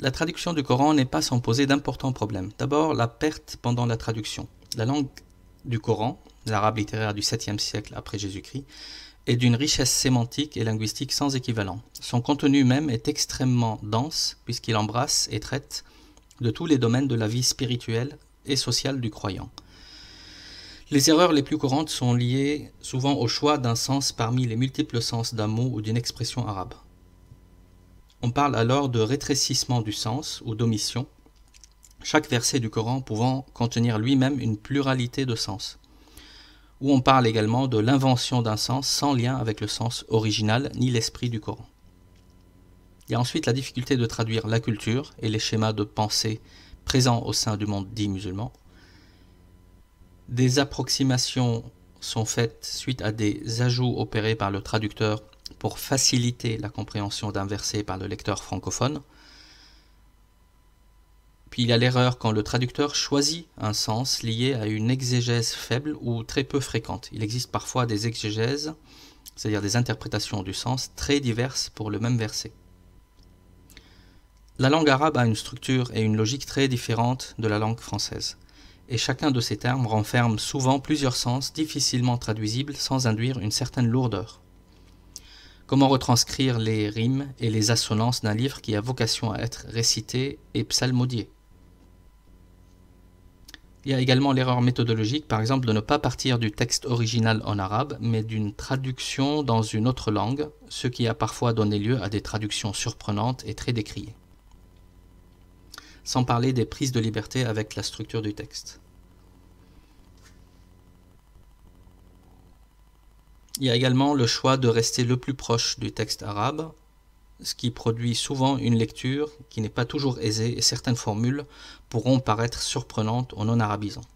La traduction du Coran n'est pas sans poser d'importants problèmes. D'abord, la perte pendant la traduction. La langue du Coran, l'arabe littéraire du 7e siècle après Jésus-Christ, est d'une richesse sémantique et linguistique sans équivalent. Son contenu même est extrêmement dense puisqu'il embrasse et traite de tous les domaines de la vie spirituelle et sociale du croyant. Les erreurs les plus courantes sont liées souvent au choix d'un sens parmi les multiples sens d'un mot ou d'une expression arabe. On parle alors de rétrécissement du sens ou d'omission, chaque verset du Coran pouvant contenir lui-même une pluralité de sens. Ou on parle également de l'invention d'un sens sans lien avec le sens original ni l'esprit du Coran. Il y a ensuite la difficulté de traduire la culture et les schémas de pensée présents au sein du monde dit musulman. Des approximations sont faites suite à des ajouts opérés par le traducteur pour faciliter la compréhension d'un verset par le lecteur francophone. Puis il y a l'erreur quand le traducteur choisit un sens lié à une exégèse faible ou très peu fréquente. Il existe parfois des exégèses, c'est-à-dire des interprétations du sens très diverses pour le même verset. La langue arabe a une structure et une logique très différentes de la langue française, et chacun de ces termes renferme souvent plusieurs sens difficilement traduisibles sans induire une certaine lourdeur. Comment retranscrire les rimes et les assonances d'un livre qui a vocation à être récité et psalmodié? Il y a également l'erreur méthodologique, par exemple de ne pas partir du texte original en arabe, mais d'une traduction dans une autre langue, ce qui a parfois donné lieu à des traductions surprenantes et très décriées. Sans parler des prises de liberté avec la structure du texte. Il y a également le choix de rester le plus proche du texte arabe, ce qui produit souvent une lecture qui n'est pas toujours aisée et certaines formules pourront paraître surprenantes aux non-arabisants.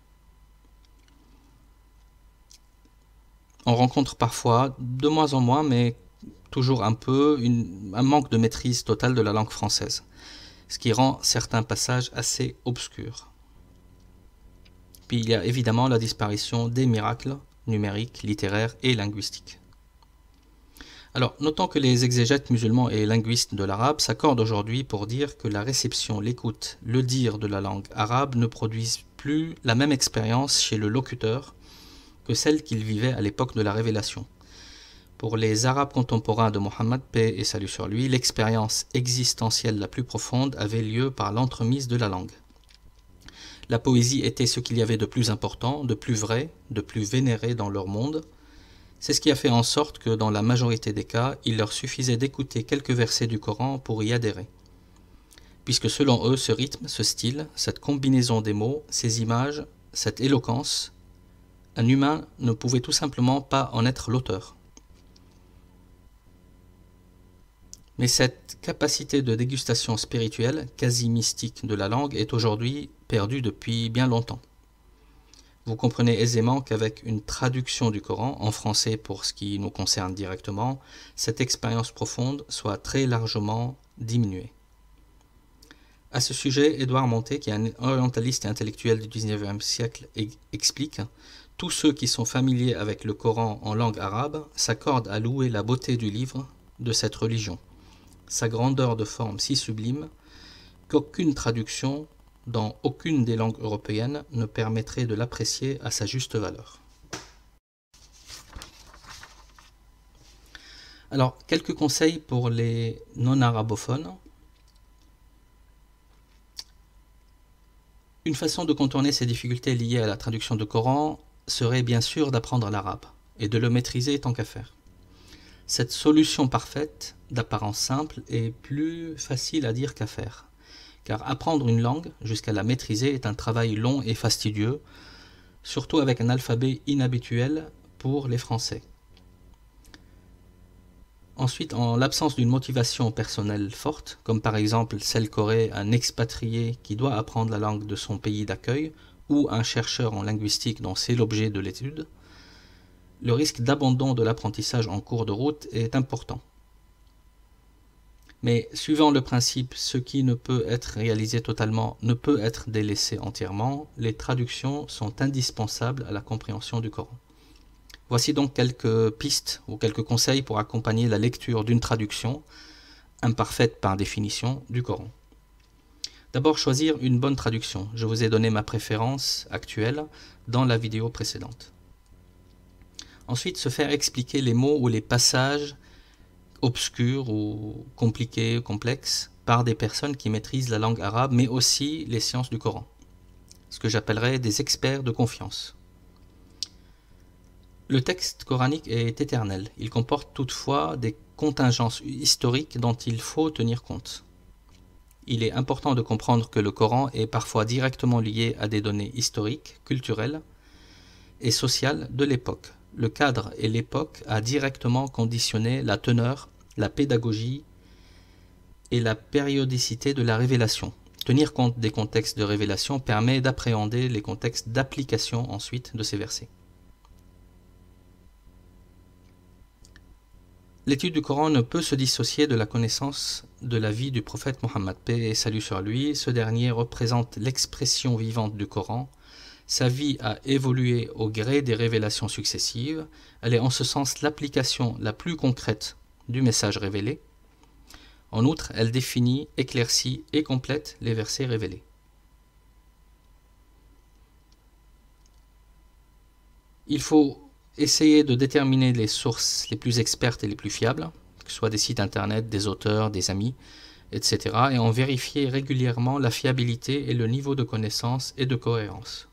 On rencontre parfois, de moins en moins, mais toujours un peu, un manque de maîtrise totale de la langue française, ce qui rend certains passages assez obscurs. Puis il y a évidemment la disparition des miracles numériques, littéraires et linguistiques. Alors, notons que les exégètes musulmans et linguistes de l'arabe s'accordent aujourd'hui pour dire que la réception, l'écoute, le dire de la langue arabe ne produisent plus la même expérience chez le locuteur que celle qu'il vivait à l'époque de la révélation. Pour les Arabes contemporains de Mohammed, paix et salut sur lui, l'expérience existentielle la plus profonde avait lieu par l'entremise de la langue. La poésie était ce qu'il y avait de plus important, de plus vrai, de plus vénéré dans leur monde. C'est ce qui a fait en sorte que, dans la majorité des cas, il leur suffisait d'écouter quelques versets du Coran pour y adhérer. Puisque selon eux, ce rythme, ce style, cette combinaison des mots, ces images, cette éloquence, un humain ne pouvait tout simplement pas en être l'auteur. Mais cette capacité de dégustation spirituelle, quasi mystique de la langue, est aujourd'hui perdue depuis bien longtemps. Vous comprenez aisément qu'avec une traduction du Coran, en français pour ce qui nous concerne directement, cette expérience profonde soit très largement diminuée. À ce sujet, Édouard Montet, qui est un orientaliste et intellectuel du XIXe siècle, explique « Tous ceux qui sont familiers avec le Coran en langue arabe s'accordent à louer la beauté du livre de cette religion, sa grandeur de forme si sublime qu'aucune traduction dans aucune des langues européennes ne permettrait de l'apprécier à sa juste valeur. » Alors, quelques conseils pour les non-arabophones. Une façon de contourner ces difficultés liées à la traduction du Coran serait bien sûr d'apprendre l'arabe et de le maîtriser tant qu'à faire. Cette solution parfaite, d'apparence simple, est plus facile à dire qu'à faire. Car apprendre une langue jusqu'à la maîtriser est un travail long et fastidieux, surtout avec un alphabet inhabituel pour les Français. Ensuite, en l'absence d'une motivation personnelle forte, comme par exemple celle qu'aurait un expatrié qui doit apprendre la langue de son pays d'accueil, ou un chercheur en linguistique dont c'est l'objet de l'étude, le risque d'abandon de l'apprentissage en cours de route est important. Mais suivant le principe « ce qui ne peut être réalisé totalement ne peut être délaissé entièrement », les traductions sont indispensables à la compréhension du Coran. Voici donc quelques pistes ou quelques conseils pour accompagner la lecture d'une traduction, imparfaite par définition, du Coran. D'abord, choisir une bonne traduction. Je vous ai donné ma préférence actuelle dans la vidéo précédente. Ensuite, se faire expliquer les mots ou les passages obscurs ou compliqués, complexes, par des personnes qui maîtrisent la langue arabe, mais aussi les sciences du Coran. Ce que j'appellerais des experts de confiance. Le texte coranique est éternel. Il comporte toutefois des contingences historiques dont il faut tenir compte. Il est important de comprendre que le Coran est parfois directement lié à des données historiques, culturelles et sociales de l'époque. Le cadre et l'époque a directement conditionné la teneur, la pédagogie et la périodicité de la révélation. Tenir compte des contextes de révélation permet d'appréhender les contextes d'application ensuite de ces versets. L'étude du Coran ne peut se dissocier de la connaissance de la vie du prophète Mohammed, paix et salut sur lui. Ce dernier représente l'expression vivante du Coran. Sa vie a évolué au gré des révélations successives. Elle est en ce sens l'application la plus concrète du message révélé. En outre, elle définit, éclaircit et complète les versets révélés. Il faut essayer de déterminer les sources les plus expertes et les plus fiables, que ce soit des sites internet, des auteurs, des amis, etc. et en vérifier régulièrement la fiabilité et le niveau de connaissance et de cohérence.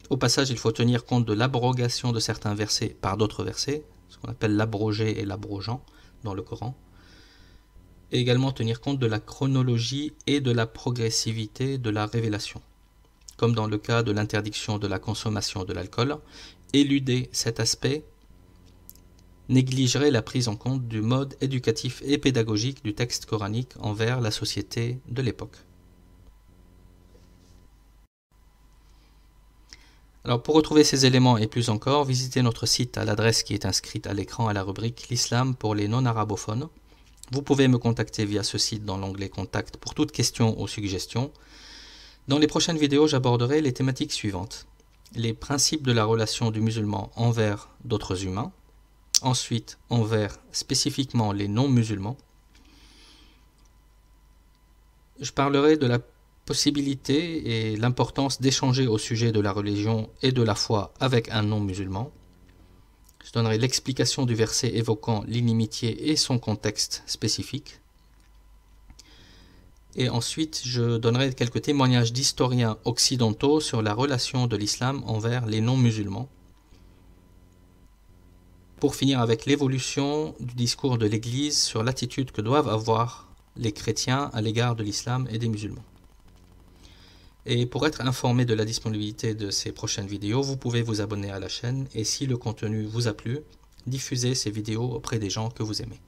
Au passage, il faut tenir compte de l'abrogation de certains versets par d'autres versets, ce qu'on appelle l'abrogé et l'abrogeant dans le Coran, et également tenir compte de la chronologie et de la progressivité de la révélation. Comme dans le cas de l'interdiction de la consommation de l'alcool, éluder cet aspect négligerait la prise en compte du mode éducatif et pédagogique du texte coranique envers la société de l'époque. Alors pour retrouver ces éléments et plus encore, visitez notre site à l'adresse qui est inscrite à l'écran à la rubrique l'islam pour les non-arabophones. Vous pouvez me contacter via ce site dans l'onglet Contact pour toute question ou suggestion. Dans les prochaines vidéos, j'aborderai les thématiques suivantes. Les principes de la relation du musulman envers d'autres humains. Ensuite, envers spécifiquement les non-musulmans. Je parlerai de la possibilité et l'importance d'échanger au sujet de la religion et de la foi avec un non-musulman. Je donnerai l'explication du verset évoquant l'inimitié et son contexte spécifique. Et ensuite, je donnerai quelques témoignages d'historiens occidentaux sur la relation de l'islam envers les non-musulmans. Pour finir avec l'évolution du discours de l'Église sur l'attitude que doivent avoir les chrétiens à l'égard de l'islam et des musulmans. Et pour être informé de la disponibilité de ces prochaines vidéos, vous pouvez vous abonner à la chaîne et si le contenu vous a plu, diffusez ces vidéos auprès des gens que vous aimez.